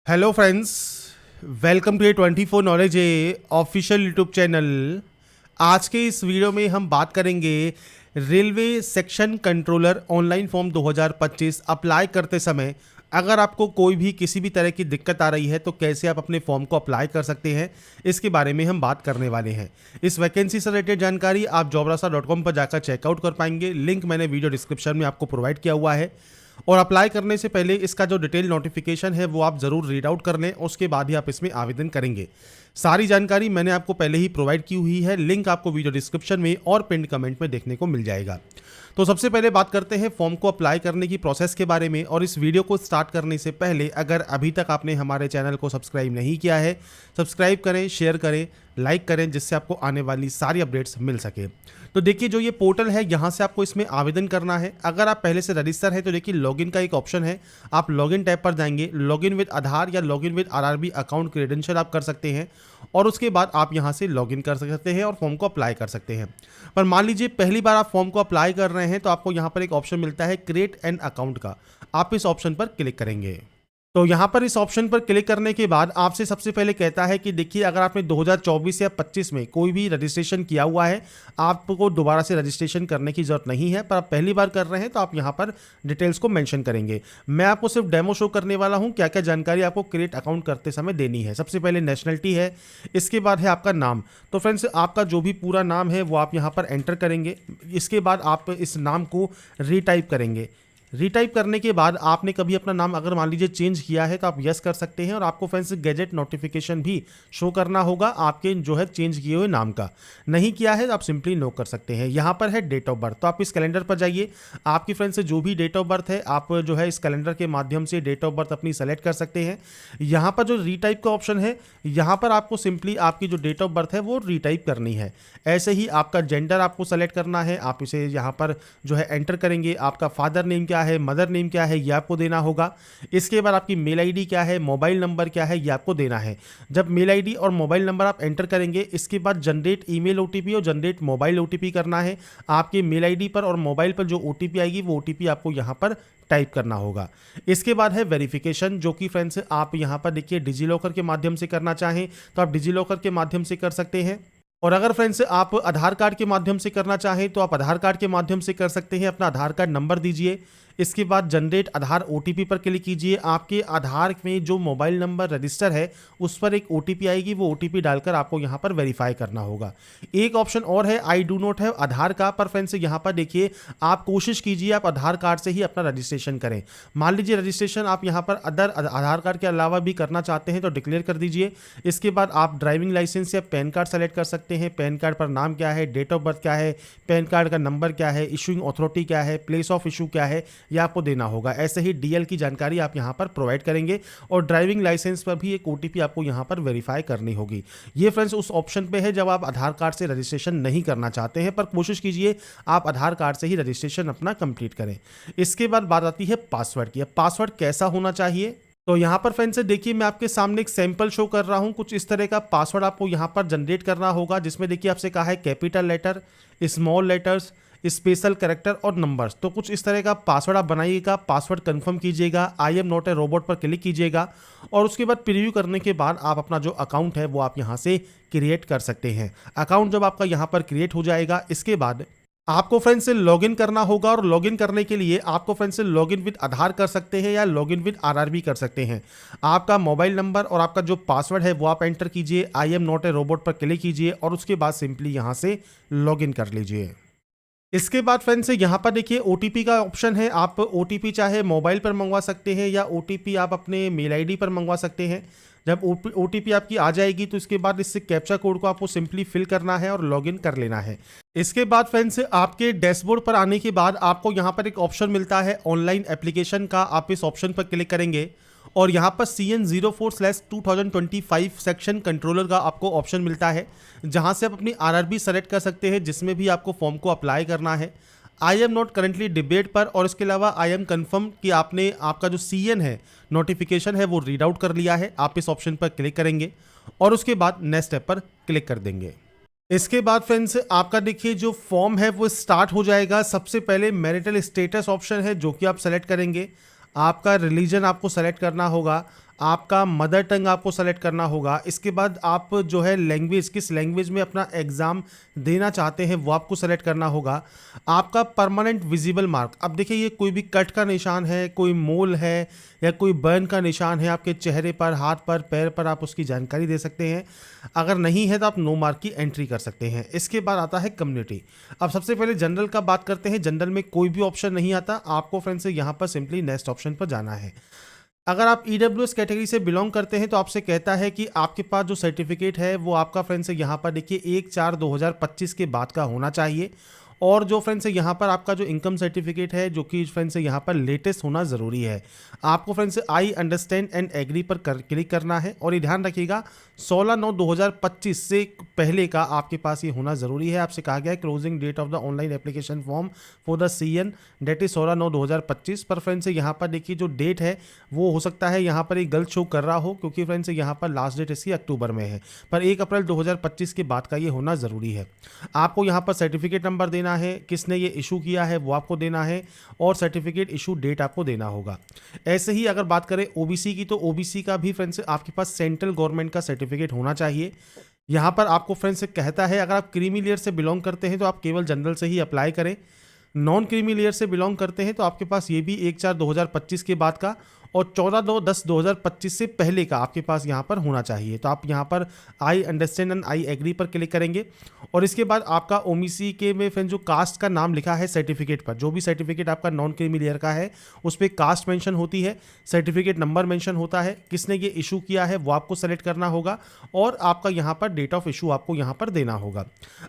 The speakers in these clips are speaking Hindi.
Hello friends, welcome to A 24 knowledge A official YouTube channel. आज के इस वीडियो में हम बात करेंगे railway section controller online form 2025 apply करते समय अगर आपको कोई भी किसी भी तरह की दिक्कत आ रही है तो कैसे आप अपने फॉर्म को अप्लाई कर सकते हैं, इसके बारे में हम बात करने वाले हैं। इस वैकेंसी से रिलेटेड जानकारी आप jobrasa.com पर जाकर चेकआउट कर पाएंगे। लिंक मैंने वीडियो डिस्क्रिप्शन में आपको प्रोवाइड किया हुआ है। और अप्लाई करने से पहले इसका जो डिटेल नोटिफिकेशन है वो आप ज़रूर रीड आउट कर लें, उसके बाद ही आप इसमें आवेदन करेंगे। सारी जानकारी मैंने आपको पहले ही प्रोवाइड की हुई है, लिंक आपको वीडियो डिस्क्रिप्शन में और पिन कमेंट में देखने को मिल जाएगा। तो सबसे पहले बात करते हैं फॉर्म को अप्लाई करने की प्रोसेस के बारे में। और इस वीडियो को स्टार्ट करने से पहले अगर अभी तक आपने हमारे चैनल को सब्सक्राइब नहीं किया है, सब्सक्राइब करें, शेयर करें, लाइक करें, जिससे आपको आने वाली सारी अपडेट्स मिल सके। तो देखिए, जो ये पोर्टल है यहाँ से आपको इसमें आवेदन करना है। अगर आप पहले से रजिस्टर है तो देखिए लॉगिन का एक ऑप्शन है, आप लॉगिन टैब पर जाएंगे। लॉगिन विद आधार या login with RRB account credential आप कर सकते हैं और उसके बाद आप यहाँ से लॉगिन कर सकते हैं और फॉर्म को अप्लाई कर सकते हैं। पर मान लीजिए पहली बार आप फॉर्म को अप्लाई कर रहे हैं तो आपको यहाँ पर एक ऑप्शन मिलता है क्रिएट एन अकाउंट का, आप इस ऑप्शन पर क्लिक करेंगे। तो यहाँ पर इस ऑप्शन पर क्लिक करने के बाद आपसे सबसे पहले कहता है कि देखिए, अगर आपने 2024 या 25 में कोई भी रजिस्ट्रेशन किया हुआ है, आपको दोबारा से रजिस्ट्रेशन करने की ज़रूरत नहीं है। पर आप पहली बार कर रहे हैं तो आप यहाँ पर डिटेल्स को मेंशन करेंगे। मैं आपको सिर्फ डेमो शो करने वाला हूँ क्या क्या जानकारी आपको क्रिएट अकाउंट करते समय देनी है। सबसे पहले नेशनलिटी है, इसके बाद है आपका नाम। तो फ्रेंड्स, आपका जो भी पूरा नाम है वो आप यहाँ पर एंटर करेंगे। इसके बाद आप इस नाम को रीटाइप करेंगे। रीटाइप करने के बाद आपने कभी अपना नाम अगर मान लीजिए चेंज किया है तो आप यस कर सकते हैं और आपको फ्रेंड्स गैजेट नोटिफिकेशन भी शो करना होगा आपके जो है चेंज किए हुए नाम का। नहीं किया है तो आप सिंपली नो कर सकते हैं। यहाँ पर है डेट ऑफ बर्थ, तो आप इस कैलेंडर पर जाइए। आपकी फ्रेंड्स से जो भी डेट ऑफ बर्थ है आप जो है इस कैलेंडर के माध्यम से डेट ऑफ बर्थ अपनी सेलेक्ट कर सकते हैं। यहाँ पर जो रीटाइप का ऑप्शन है, यहाँ पर आपको सिंपली आपकी जो डेट ऑफ बर्थ है वो रीटाइप करनी है। ऐसे ही आपका जेंडर आपको सेलेक्ट करना है, आप इसे यहाँ पर जो है एंटर करेंगे। आपका फादर नेम क्या है, मदर नेम क्या है, ये आपको देना होगा। इसके बाद आपकी मेल आईडी क्या है, मोबाइल नंबर क्या है, ये आपको देना है। जब मेल आईडी और मोबाइल नंबर आप एंटर करेंगे, इसके बाद जनरेट ईमेल ओटीपी और जनरेट मोबाइल ओटीपी करना है। आपके मेल आईडी पर और मोबाइल पर जो ओटीपी आएगी वो ओटीपी आपको यहाँ पर टाइप करना होगा। इसके बाद है वेरिफिकेशन, जो कि फ्रेंड्स आप यहाँ पर देखिए डिजीलॉकर के माध्यम से करना चाहें तो आप डिजीलॉकर के माध्यम से कर सकते हैं। और अगर फ्रेंड्स आप आधार कार्ड के माध्यम से करना चाहें तो आप आधार कार्ड के माध्यम से कर सकते हैं। अपना आधार कार्ड नंबर दीजिए, इसके बाद जनरेट आधार ओटीपी पर क्लिक कीजिए। आपके आधार में जो मोबाइल नंबर रजिस्टर है उस पर एक ओटीपी आएगी, वो ओटीपी डालकर आपको यहाँ पर वेरीफाई करना होगा। एक ऑप्शन और है आई डू नॉट है आधार का, पर फ्रेंड्स यहाँ पर देखिए आप कोशिश कीजिए आप आधार कार्ड से ही अपना रजिस्ट्रेशन करें। मान लीजिए रजिस्ट्रेशन आप यहाँ पर अदर आधार कार्ड के अलावा भी करना चाहते हैं तो डिक्लेयर कर दीजिए। इसके बाद आप ड्राइविंग लाइसेंस या पैन कार्ड सेलेक्ट कर सकते हैं। पैन कार्ड पर नाम क्या है, डेट ऑफ बर्थ क्या है, पैन कार्ड का नंबर क्या है, इशूइंग अथॉरिटी क्या है, प्लेस ऑफ इशू क्या है, यह आपको देना होगा। ऐसे ही डीएल की जानकारी आप यहां पर प्रोवाइड करेंगे और ड्राइविंग लाइसेंस पर भी एक ओटीपी आपको यहां पर वेरीफाई करनी होगी। ये फ्रेंड्स उस ऑप्शन पे है जब आप आधार कार्ड से रजिस्ट्रेशन नहीं करना चाहते हैं, पर कोशिश कीजिए आप आधार कार्ड से ही रजिस्ट्रेशन अपना कंप्लीट करें। इसके बाद बात आती है पासवर्ड की। पासवर्ड कैसा होना चाहिए, तो यहाँ पर फ्रेंड्स देखिए मैं आपके सामने एक सैंपल शो कर रहा हूँ। कुछ इस तरह का पासवर्ड आपको यहाँ पर जनरेट करना होगा, जिसमें देखिए आपसे कहा है capital letter, small letters, special character और नंबर्स। तो कुछ इस तरह का पासवर्ड आप बनाइएगा। पासवर्ड कंफर्म कीजिएगा, I am not a robot पर क्लिक कीजिएगा और उसके बाद प्रीव्यू करने के बाद आप अपना जो अकाउंट है वो आप यहाँ से क्रिएट कर सकते हैं। अकाउंट जब आपका यहाँ पर क्रिएट हो जाएगा, इसके बाद आपको फ्रेंड्स से लॉगिन करना होगा और लॉगिन करने के लिए आपको फ्रेंड्स से लॉगिन विद आधार कर सकते हैं या लॉगिन विद आरआरबी कर सकते हैं। आपका मोबाइल नंबर और आपका जो पासवर्ड है वो आप एंटर कीजिए, I am not a robot पर क्लिक कीजिए और उसके बाद सिंपली यहाँ से लॉगिन कर लीजिए। इसके बाद फ्रेंड्स से यहाँ पर देखिए ओटीपी का ऑप्शन है। आप ओटीपी चाहे मोबाइल पर मंगवा सकते हैं या ओटीपी आप अपने मेल आईडी पर मंगवा सकते हैं। जब ओटीपी आपकी आ जाएगी तो इसके बाद इससे कैप्चा कोड को आपको सिंपली फिल करना है और लॉगिन कर लेना है। इसके बाद फ्रेंड्स आपके डैशबोर्ड पर आने के बाद आपको यहाँ पर एक ऑप्शन मिलता है ऑनलाइन एप्लीकेशन का, आप इस ऑप्शन पर क्लिक करेंगे और यहाँ पर CN04/2025 सेक्शन कंट्रोलर का आपको ऑप्शन मिलता है, जहाँ से आप अपनी आरआरबी सेलेक्ट कर सकते हैं जिसमें भी आपको फॉर्म को अप्लाई करना है। I am not currently debate पर और इसके अलावा आई एम कन्फर्म कि आपने आपका जो CN है नोटिफिकेशन है वो रीड आउट कर लिया है। आप इस ऑप्शन पर क्लिक करेंगे और उसके बाद नेक्स्ट स्टेप पर क्लिक कर देंगे। इसके बाद फ्रेंड्स आपका देखिए जो फॉर्म है वो स्टार्ट हो जाएगा। सबसे पहले मैरिटल स्टेटस ऑप्शन है जो कि आप सेलेक्ट करेंगे। आपका रिलीजन आपको सेलेक्ट करना होगा। आपका मदर टंग आपको सेलेक्ट करना होगा। इसके बाद आप जो है लैंग्वेज, किस लैंग्वेज में अपना एग्ज़ाम देना चाहते हैं वो आपको सेलेक्ट करना होगा। आपका परमानेंट विजिबल मार्क, अब देखिए ये कोई भी कट का निशान है, कोई मोल है या कोई बर्न का निशान है आपके चेहरे पर, हाथ पर, पैर पर, आप उसकी जानकारी दे सकते हैं। अगर नहीं है तो आप नो मार्क की एंट्री कर सकते हैं। इसके बाद आता है कम्युनिटी। अब सबसे पहले जनरल का बात करते हैं। जनरल में कोई भी ऑप्शन नहीं आता आपको फ्रेंड्स, यहाँ पर सिंपली नेक्स्ट ऑप्शन पर जाना है। अगर आप ईडब्ल्यूएस कैटेगरी से बिलोंग करते हैं तो आपसे कहता है कि आपके पास जो सर्टिफिकेट है वो आपका फ्रेंड्स यहाँ पर देखिए 1/4/2025 के बाद का होना चाहिए। और जो फ्रेंड्स है यहाँ पर आपका जो इनकम सर्टिफिकेट है जो कि फ्रेंड्स है यहाँ पर लेटेस्ट होना ज़रूरी है। आपको friends I understand and agree पर क्लिक करना है। और ये ध्यान रखिएगा 16/9/2025 से पहले का आपके पास ये होना ज़रूरी है। आपसे कहा गया है closing date of the online application form for the CN date is 16/9/2025। पर फ्रेंड्स यहाँ पर देखिए जो डेट है वो हो सकता है यहाँ पर एक गलत शो कर रहा हो, क्योंकि फ्रेंड्स यहाँ पर लास्ट डेट इसकी अक्टूबर में है, पर 1 अप्रैल 2025 के बाद का ये होना ज़रूरी है। आपको यहाँ पर सर्टिफिकेट नंबर देना है, किसने ये इशू किया है वो आपको देना है, और सर्टिफिकेट इशू डेट आपको देना होगा। ऐसे ही अगर बात करें ओबीसी की, तो ओबीसी का भी फ्रेंड्स आपके पास सेंट्रल गवर्नमेंट का सर्टिफिकेट होना चाहिए। यहाँ पर आपको फ्रेंड्स कहता है अगर आप क्रीमी लेयर से बिलोंग करते हैं तो आप केवल जनरल से ही अप्लाई करें। नॉन क्रीमी लेयर से बिलोंग करते हैं तो आपके पास ये भी 1/4/2025 के बाद का और 14/10/2025 से पहले का आपके पास यहाँ पर होना चाहिए। तो आप यहाँ पर I understand and I agree पर क्लिक करेंगे। और इसके बाद आपका ओबीसी के में फिर जो कास्ट का नाम लिखा है सर्टिफिकेट पर, जो भी सर्टिफिकेट आपका नॉन क्रीमी लेयर का है उस पर कास्ट मेंशन होती है, सर्टिफिकेट नंबर मेंशन होता है, किसने ये इशू किया है वो आपको सेलेक्ट करना होगा, और आपका यहाँ पर डेट ऑफ इशू आपको यहाँ पर देना होगा।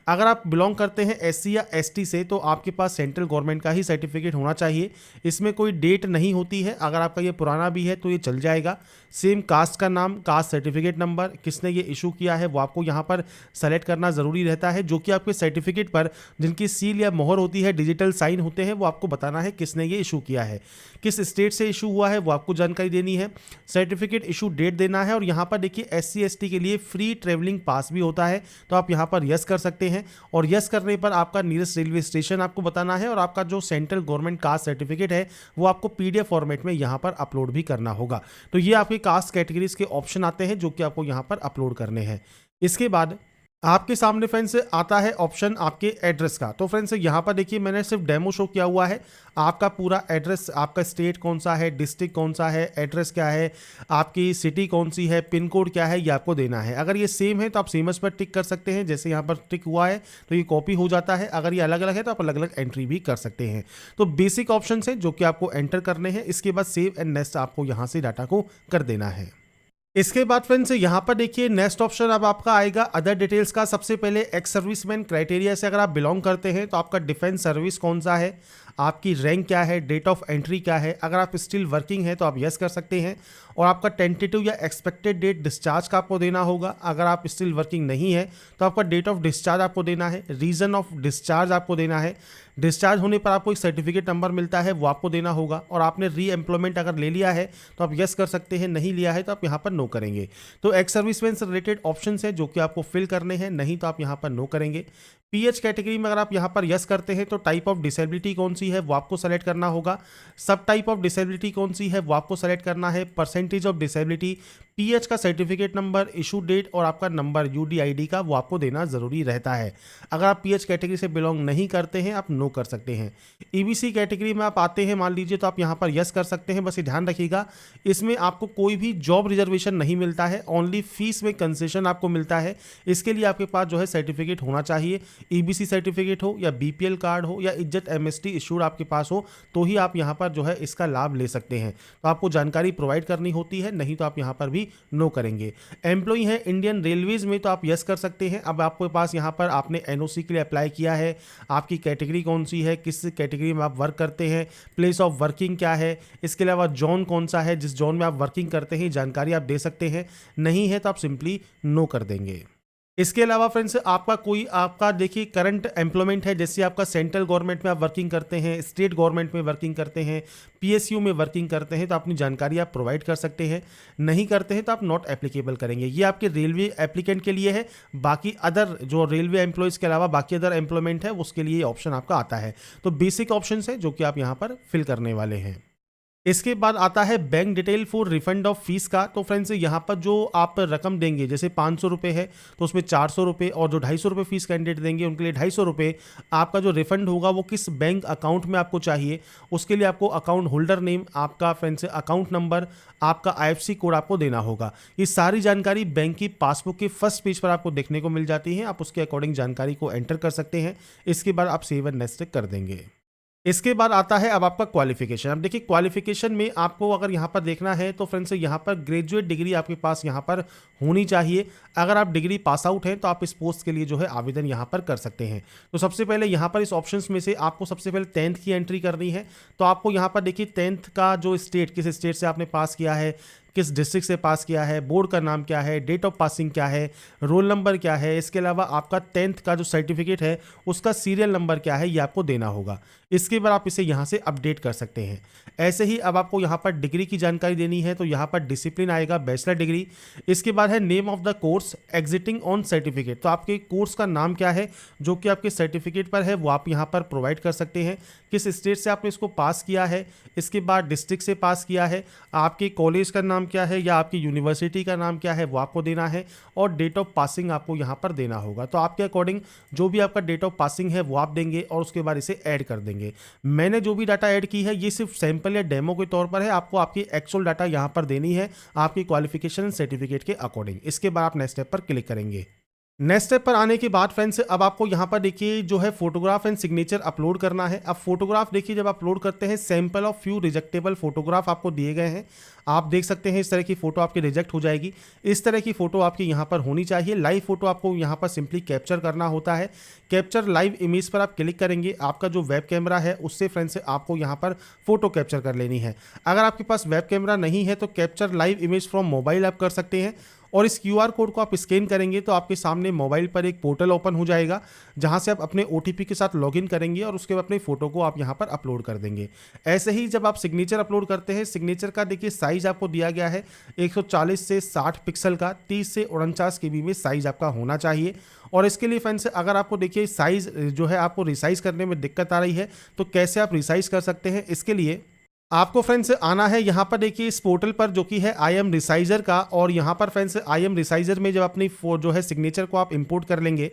अगर आप बिलोंग करते हैं SC या ST से तो आपके पास सेंट्रल गवर्नमेंट का ही सर्टिफिकेट होना चाहिए। इसमें कोई डेट नहीं होती है, अगर आपका ये पुराना भी है तो ये चल जाएगा। सेम कास्ट का नाम, कास्ट सर्टिफिकेट नंबर, किसने ये इशू किया है वो आपको यहाँ पर सेलेक्ट करना ज़रूरी रहता है, जो कि आपके सर्टिफिकेट पर जिनकी सील या मोहर होती है, डिजिटल साइन होते हैं, वो आपको बताना है किसने ये इशू किया है, किस स्टेट से इशू हुआ है वो आपको जानकारी देनी है, सर्टिफिकेट इशू डेट देना है। और यहाँ पर देखिए SC ST के लिए फ्री ट्रेवलिंग पास भी होता है, तो आप यहाँ पर यस कर सकते हैं। और यस करने पर आपका नियरेस्ट रेलवे स्टेशन आपको बताना है, और आपका जो सेंट्रल गवर्नमेंट कास्ट सर्टिफिकेट है वो आपको PDF फॉर्मेट में यहाँ पर अपलोड भी करना होगा। तो ये आपके कास्ट कैटेगरीज के ऑप्शन आते हैं जो कि आपको यहाँ पर अपलोड करने हैं। इसके बाद आपके सामने फ्रेंड्स आता है ऑप्शन आपके एड्रेस का। तो फ्रेंड्स यहाँ पर देखिए मैंने सिर्फ डेमो शो किया हुआ है। आपका पूरा एड्रेस, आपका स्टेट कौन सा है, डिस्ट्रिक्ट कौन सा है, एड्रेस क्या है, आपकी सिटी कौन सी है, पिन कोड क्या है, ये आपको देना है। अगर ये सेम है तो आप सेमस पर टिक कर सकते हैं, जैसे यहाँ पर टिक हुआ है तो ये कॉपी हो जाता है। अगर ये अलग अलग है तो आप अलग अलग एंट्री भी कर सकते हैं। तो बेसिक ऑप्शन है जो कि आपको एंटर करने हैं। इसके बाद सेव एंड नेक्स्ट आपको यहाँ से डाटा को कर देना है। इसके बाद फ्रेंड्स यहाँ पर देखिए नेक्स्ट ऑप्शन अब आपका आएगा अदर डिटेल्स का। सबसे पहले एक्स सर्विसमैन क्राइटेरिया से अगर आप बिलोंग करते हैं तो आपका डिफेंस सर्विस कौन सा है, आपकी रैंक क्या है, डेट ऑफ एंट्री क्या है। अगर आप स्टिल वर्किंग है तो आप यस कर सकते हैं, और आपका टेंटेटिव या एक्सपेक्टेड डेट डिस्चार्ज का आपको देना होगा। अगर आप स्टिल वर्किंग नहीं है तो आपका डेट ऑफ डिस्चार्ज आपको देना है, रीज़न ऑफ डिस्चार्ज आपको देना है, डिस्चार्ज होने पर आपको एक सर्टिफिकेट नंबर मिलता है वो आपको देना होगा, और आपने री एम्प्लॉयमेंट अगर ले लिया है तो आप यस कर सकते हैं, नहीं लिया है तो आप यहाँ पर नो करेंगे। तो एक्स सर्विसमैन से रिलेटेड ऑप्शन है जो कि आपको फिल करने हैं, नहीं तो आप यहाँ पर नो करेंगे। PH कैटेगरी में अगर आप यहाँ पर यस करते हैं तो टाइप ऑफ डिसेबिलिटी कौन सी है वो आपको सेलेक्ट करना होगा, सब टाइप ऑफ डिसेबिलिटी कौन सी है वो आपको सेलेक्ट करना है, परसेंटेज ऑफ डिसेबिलिटी, PH का सर्टिफिकेट नंबर, इशू डेट और आपका नंबर UDID का वो आपको देना ज़रूरी रहता है। अगर आप PH कैटेगरी से बिलोंग नहीं करते हैं आप नो कर सकते हैं। EBC कैटेगरी में आप आते हैं मान लीजिए तो आप यहाँ पर यस कर सकते हैं। बस ये ध्यान रखिएगा इसमें आपको कोई भी जॉब रिजर्वेशन नहीं मिलता है, ओनली फीस में कंसेशन आपको मिलता है। इसके लिए आपके पास जो है सर्टिफिकेट होना चाहिए, EBC सर्टिफिकेट हो या BPL कार्ड हो या इज्जत MST इशूड आपके पास हो, तो ही आप यहाँ पर जो है इसका लाभ ले सकते हैं। तो आपको जानकारी प्रोवाइड करनी होती है, नहीं तो आप यहाँ पर भी नो करेंगे। एम्प्लॉई है इंडियन रेलवेज में तो आप यस कर सकते हैं। अब आपके पास यहाँ पर आपने NOC के लिए अप्लाई किया है, आपकी कैटेगरी कौन सी है, किस कैटेगरी में आप वर्क करते हैं, प्लेस ऑफ वर्किंग क्या है, इसके अलावा जोन कौन सा है, जिस जोन में आप वर्किंग करते हैं जानकारी आप दे सकते हैं, नहीं है तो आप सिंपली नो कर देंगे। इसके अलावा फ्रेंड्स आपका देखिए करंट एम्प्लॉयमेंट है, जैसे आपका सेंट्रल गवर्नमेंट में आप वर्किंग करते हैं, स्टेट गवर्नमेंट में वर्किंग करते हैं, PSU में वर्किंग करते हैं तो अपनी जानकारी आप प्रोवाइड कर सकते हैं, नहीं करते हैं तो आप नॉट एप्लीकेबल करेंगे। ये आपके रेलवे एप्लीकेंट के लिए है, बाकी अदर जो रेलवे एम्प्लॉयज़ के अलावा बाकी अदर एम्प्लॉयमेंट है उसके लिए ऑप्शन आपका आता है। तो बेसिक ऑप्शन है जो कि आप यहाँ पर फिल करने वाले हैं। इसके बाद आता है bank detail for refund of fees का। तो फ्रेंड्स यहाँ पर जो आप रकम देंगे, जैसे 500 रुपये है तो उसमें 400 रुपये, और जो 250 रुपये फीस कैंडिडेट देंगे उनके लिए 250 रुपये। आपका जो रिफंड होगा वो किस बैंक अकाउंट में आपको चाहिए, उसके लिए आपको अकाउंट होल्डर नेम, आपका फ्रेंड्स अकाउंट नंबर, आपका IFSC कोड आपको देना होगा। ये सारी जानकारी बैंक की पासबुक के फर्स्ट पेज पर आपको देखने को मिल जाती है। आप उसके अकॉर्डिंग जानकारी को एंटर कर सकते हैं। इसके बाद आप सेव एंड नेक्स्ट कर देंगे। इसके बाद आता है अब आपका क्वालिफिकेशन। अब देखिए क्वालिफिकेशन में आपको अगर यहाँ पर देखना है तो फ्रेंड्स यहाँ पर ग्रेजुएट डिग्री आपके पास यहाँ पर होनी चाहिए। अगर आप डिग्री पास आउट हैं तो आप इस पोस्ट के लिए जो है आवेदन यहाँ पर कर सकते हैं। तो सबसे पहले यहाँ पर इस ऑप्शंस में से आपको सबसे पहले 10th की एंट्री करनी है। तो आपको यहाँ पर देखिए 10th का जो स्टेट, किस स्टेट से आपने पास किया है, किस डिस्ट्रिक्ट से पास किया है, बोर्ड का नाम क्या है, डेट ऑफ पासिंग क्या है, रोल नंबर क्या है, इसके अलावा आपका 10th का जो सर्टिफिकेट है उसका सीरियल नंबर क्या है, ये आपको देना होगा। इसके बाद आप इसे यहाँ से अपडेट कर सकते हैं। ऐसे ही अब आपको यहाँ पर डिग्री की जानकारी देनी है, तो यहाँ पर डिसिप्लिन आएगा बैचलर डिग्री। इसके बाद है name of the course exiting on certificate. तो आपके कोर्स का नाम क्या है जो कि आपके सर्टिफिकेट पर है, वो आप यहाँ पर प्रोवाइड कर सकते हैं। किस स्टेट से आपने इसको पास किया है, इसके बाद डिस्ट्रिक्ट से पास किया है, आपके कॉलेज का नाम क्या है या आपकी यूनिवर्सिटी का नाम क्या है वो आपको देना है, और डेट ऑफ पासिंग आपको यहाँ पर देना होगा। तो आपके अकॉर्डिंग जो भी आपका डेट ऑफ पासिंग है वो आप देंगे और उसके बाद इसे ऐड कर देंगे। मैंने जो भी डाटा ऐड की है ये सिर्फ सैंपल या डेमो के तौर पर है, आपको आपकी एक्चुअल डाटा यहाँ पर देनी है आपकी क्वालिफिकेशन सर्टिफिकेट के अकॉर्डिंग। इसके बाद आप नेक्स्ट स्टेप पर क्लिक करेंगे। नेक्स्ट स्टेप पर आने के बाद फ्रेंड्स अब आपको यहाँ पर देखिए जो है फोटोग्राफ एंड सिग्नेचर अपलोड करना है। अब फोटोग्राफ देखिए जब अपलोड करते हैं सैंपल ऑफ फ्यू रिजेक्टेबल फोटोग्राफ आपको दिए गए हैं। आप देख सकते हैं इस तरह की फोटो आपकी रिजेक्ट हो जाएगी। इस तरह की फोटो आपकी यहाँ पर होनी चाहिए। लाइव फोटो आपको यहाँ पर सिंपली कैप्चर करना होता है। कैप्चर लाइव इमेज पर आप क्लिक करेंगे, आपका जो वेब कैमरा है उससे फ्रेंड्स आपको यहाँ पर फोटो कैप्चर कर लेनी है। अगर आपके पास वेब कैमरा नहीं है तो capture live image from mobile आप कर सकते हैं, और इस QR कोड को आप स्कैन करेंगे तो आपके सामने मोबाइल पर एक पोर्टल ओपन हो जाएगा जहां से आप अपने OTP के साथ लॉगिन करेंगे और उसके बाद अपनी फ़ोटो को आप यहां पर अपलोड कर देंगे। ऐसे ही जब आप सिग्नेचर अपलोड करते हैं, सिग्नेचर का देखिए साइज़ आपको दिया गया है 140 से 60 पिक्सल का, 30 से 49 KB में साइज़ आपका होना चाहिए। और इसके लिए फ्रेंड्स अगर आपको देखिए साइज़ जो है आपको रिसाइज़ करने में दिक्कत आ रही है तो कैसे आप रिसाइज़ कर सकते हैं, इसके लिए आपको फ्रेंड्स आना है यहाँ पर देखिए इस पोर्टल पर जो कि है IM रिसाइजर का। और यहाँ पर फ्रेंड्स IM रिसाइजर में जब अपनी जो है सिग्नेचर को आप इंपोर्ट कर लेंगे,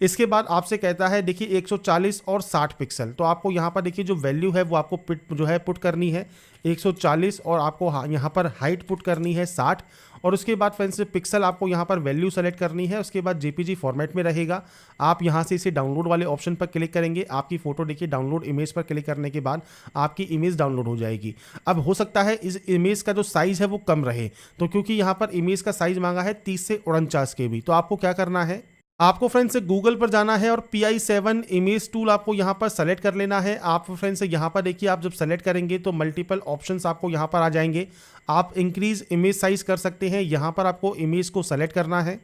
इसके बाद आपसे कहता है देखिए 140 और 60 पिक्सल। तो आपको यहाँ पर देखिए जो वैल्यू है वो आपको जो है पुट करनी है 140, और आपको यहाँ पर हाइट पुट करनी है 60, और उसके बाद फ्रेंड्स पिक्सल आपको यहाँ पर वैल्यू सेलेक्ट करनी है। उसके बाद JPG फॉर्मेट में रहेगा। आप यहाँ से इसे डाउनलोड वाले ऑप्शन पर क्लिक करेंगे। आपकी फ़ोटो देखिए डाउनलोड इमेज पर क्लिक करने के बाद आपकी इमेज डाउनलोड हो जाएगी। अब हो सकता है इस इमेज का जो साइज़ है वो कम रहे, तो क्योंकि यहाँ पर इमेज का साइज़ मांगा है 30 से 49 KB। तो आपको क्या करना है, आपको फ्रेंड्स गूगल पर जाना है और PI7 इमेज टूल आपको यहाँ पर सेलेक्ट कर लेना है। आप फ्रेंड्स यहाँ पर देखिए आप जब सेलेक्ट करेंगे तो मल्टीपल ऑप्शंस आपको यहाँ पर आ जाएंगे। आप इंक्रीज इमेज साइज कर सकते हैं, यहाँ पर आपको इमेज को सेलेक्ट करना है।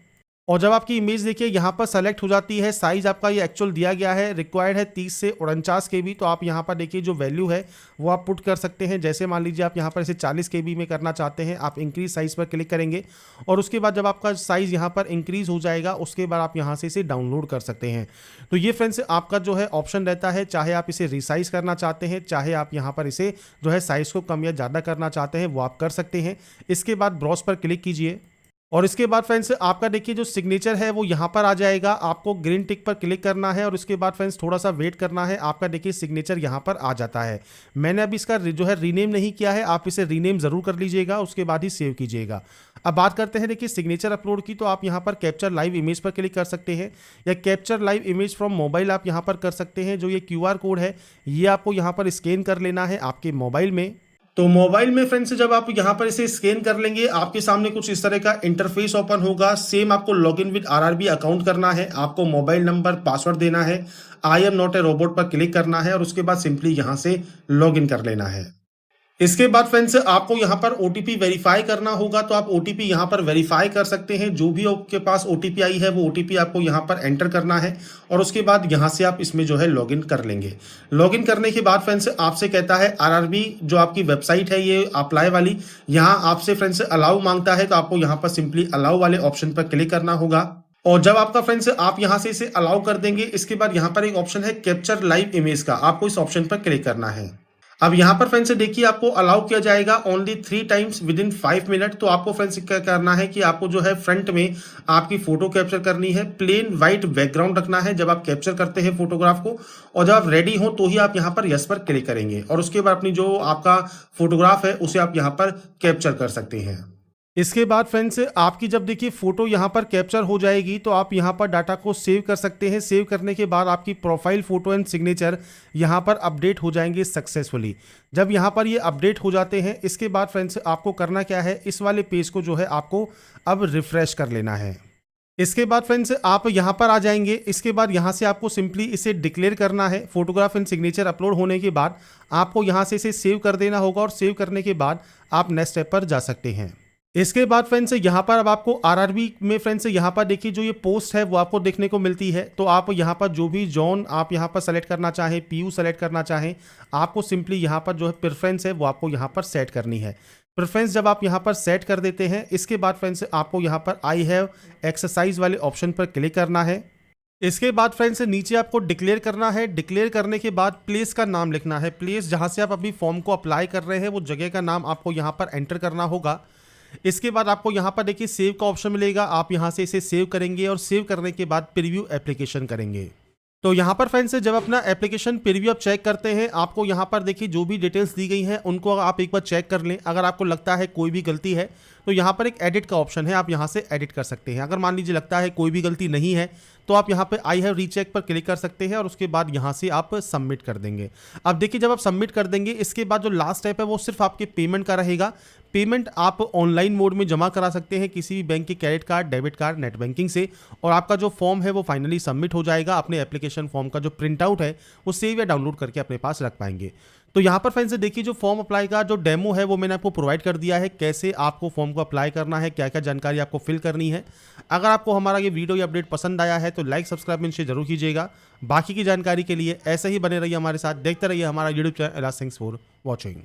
और जब आपकी इमेज देखिए यहाँ पर सेलेक्ट हो जाती है, साइज़ आपका ये एक्चुअल दिया गया है, रिक्वायर्ड है 30 से 49 KB। तो आप यहाँ पर देखिए जो वैल्यू है वो आप पुट कर सकते हैं। जैसे मान लीजिए आप यहाँ पर इसे 40 KB में करना चाहते हैं, आप इंक्रीज साइज़ पर क्लिक करेंगे और उसके बाद जब आपका साइज़ यहाँ पर इंक्रीज हो जाएगा उसके बाद आप यहाँ से इसे डाउनलोड कर सकते हैं। तो ये फ्रेंड्स आपका जो है ऑप्शन रहता है, चाहे आप इसे रिसाइज करना चाहते हैं, चाहे आप यहाँ पर इसे जो है साइज़ को कम या ज़्यादा करना चाहते हैं वो आप कर सकते हैं। इसके बाद ब्राउज पर क्लिक कीजिए और इसके बाद फ्रेंड्स आपका देखिए जो सिग्नेचर है वो यहाँ पर आ जाएगा। आपको ग्रीन टिक पर क्लिक करना है और उसके बाद फ्रेंड्स थोड़ा सा वेट करना है। आपका देखिए सिग्नेचर यहाँ पर आ जाता है। मैंने अभी इसका जो है रीनेम नहीं किया है, आप इसे रीनेम ज़रूर कर लीजिएगा, उसके बाद ही सेव कीजिएगा। अब बात करते हैं देखिए सिग्नेचर अपलोड की। तो आप यहाँ पर कैप्चर लाइव इमेज पर क्लिक कर सकते हैं या capture live image from mobile आप यहाँ पर कर सकते हैं। जो ये QR कोड है ये आपको यहाँ पर स्कैन कर लेना है आपके मोबाइल में। तो मोबाइल में फ्रेंड्स जब आप यहाँ पर इसे स्कैन कर लेंगे आपके सामने कुछ इस तरह का इंटरफेस ओपन होगा। सेम आपको लॉगिन विद RRB अकाउंट करना है, आपको मोबाइल नंबर पासवर्ड देना है, I am not a robot पर क्लिक करना है और उसके बाद सिंपली यहाँ से लॉगिन कर लेना है। इसके बाद फ्रेंड्स आपको यहाँ पर OTP वेरीफाई करना होगा। तो आप OTP यहाँ पर वेरीफाई कर सकते हैं। जो भी आपके पास OTP आई है वो OTP आपको यहाँ पर एंटर करना है और उसके बाद यहाँ से आप इसमें जो है लॉगिन कर लेंगे। लॉगिन करने के बाद फ्रेंड्स आपसे कहता है RRB जो आपकी वेबसाइट है ये अप्लाई वाली, यहाँ आपसे फ्रेंड्स अलाउ मांगता है। तो आपको यहाँ पर सिंपली अलाउ वाले ऑप्शन पर क्लिक करना होगा और जब आपका फ्रेंड्स आप यहाँ से इसे अलाउ कर देंगे इसके बाद यहाँ पर एक ऑप्शन है कैप्चर लाइव इमेज का, आपको इस ऑप्शन पर क्लिक करना है। अब यहाँ पर फ्रेंड्स देखिए आपको अलाउ किया जाएगा only 3 times with in 5 minute. तो आपको फ्रेंड्स क्या करना है कि आपको जो है फ्रंट में आपकी फोटो कैप्चर करनी है, प्लेन व्हाइट बैकग्राउंड रखना है जब आप कैप्चर करते हैं फोटोग्राफ को, और जब आप रेडी हो तो ही आप यहाँ पर यस पर क्लिक करेंगे और उसके बाद अपनी जो आपका फोटोग्राफ है उसे आप यहाँ पर कैप्चर कर सकते हैं। इसके बाद फ्रेंड्स आपकी जब देखिए फोटो यहाँ पर कैप्चर हो जाएगी तो आप यहाँ पर डाटा को सेव कर सकते हैं। सेव करने के बाद आपकी प्रोफाइल फोटो एंड सिग्नेचर यहाँ पर अपडेट हो जाएंगे सक्सेसफुली। जब यहाँ पर ये अपडेट हो जाते हैं इसके बाद फ्रेंड्स आपको करना क्या है, इस वाले पेज को जो है आपको अब रिफ्रेश कर लेना है। इसके बाद फ्रेंड्स आप यहाँ पर आ जाएंगे। इसके बाद यहाँ से आपको सिंपली इसे डिक्लेयर करना है। फोटोग्राफ एंड सिग्नेचर अपलोड होने के बाद आपको यहाँ से इसे सेव कर देना होगा और सेव करने के बाद आप नेक्स्ट स्टेप पर जा सकते हैं। इसके बाद फ्रेंड्स यहाँ पर अब आपको आरआरबी में फ्रेंड्स यहाँ पर देखिए जो ये पोस्ट है वो आपको देखने को मिलती है। तो आप यहाँ पर जो भी जोन आप यहाँ पर सेलेक्ट करना चाहें, पीयू सेलेक्ट करना चाहें, आपको सिंपली यहाँ पर जो है प्रेफरेंस है वो आपको यहाँ पर सेट करनी है। प्रेफरेंस जब आप यहाँ पर सेट कर देते हैं इसके बाद फ्रेंड्स आपको यहाँ पर आई हैव एक्सरसाइज वाले ऑप्शन पर क्लिक करना है। इसके बाद फ्रेंड्स नीचे आपको डिक्लेयर करना है। डिक्लेयर करने के बाद प्लेस का नाम लिखना है। प्लेस जहाँ से आप अभी फॉर्म को अप्लाई कर रहे हैं वो जगह का नाम आपको यहाँ पर एंटर करना होगा। इसके बाद आपको यहाँ पर देखिए सेव का ऑप्शन मिलेगा, आप यहाँ से इसे सेव करेंगे और सेव करने के बाद प्रीव्यू एप्लीकेशन करेंगे। तो यहाँ पर फ्रेंड्स जब अपना एप्लीकेशन प्रीव्यू आप चेक करते हैं आपको यहाँ पर देखिए जो भी डिटेल्स दी गई हैं उनको आप एक बार चेक कर लें। अगर आपको लगता है कोई भी गलती है तो यहाँ पर एक एडिट का ऑप्शन है, आप यहाँ से एडिट कर सकते हैं। अगर मान लीजिए लगता है कोई भी गलती नहीं है तो आप यहाँ पे आई हैव रीचेक पर क्लिक कर सकते हैं और उसके बाद यहाँ से आप सबमिट कर देंगे। अब देखिए जब आप सबमिट कर देंगे इसके बाद जो लास्ट स्टेप है वो सिर्फ आपके पेमेंट का रहेगा। पेमेंट आप ऑनलाइन मोड में जमा करा सकते हैं किसी भी बैंक के credit card, debit card, net banking से, और आपका जो फॉर्म है वो फाइनली सबमिट हो जाएगा। अपने एप्लीकेशन फॉर्म का जो प्रिंट आउट है वो सेव या डाउनलोड करके अपने पास रख पाएंगे। तो यहाँ पर फ्रेंड्स देखिए जो फॉर्म अप्लाई का जो डेमो है वो मैंने आपको प्रोवाइड कर दिया है, कैसे आपको फॉर्म को अप्लाई करना है, क्या क्या जानकारी आपको फिल करनी है। अगर आपको हमारा ये वीडियो या अपडेट पसंद आया है तो लाइक सब्सक्राइब इनसे जरूर कीजिएगा। बाकी की जानकारी के लिए ऐसे ही बने रहिए हमारे साथ, देखते रहिए हमारा YouTube channel. Thanks for watching.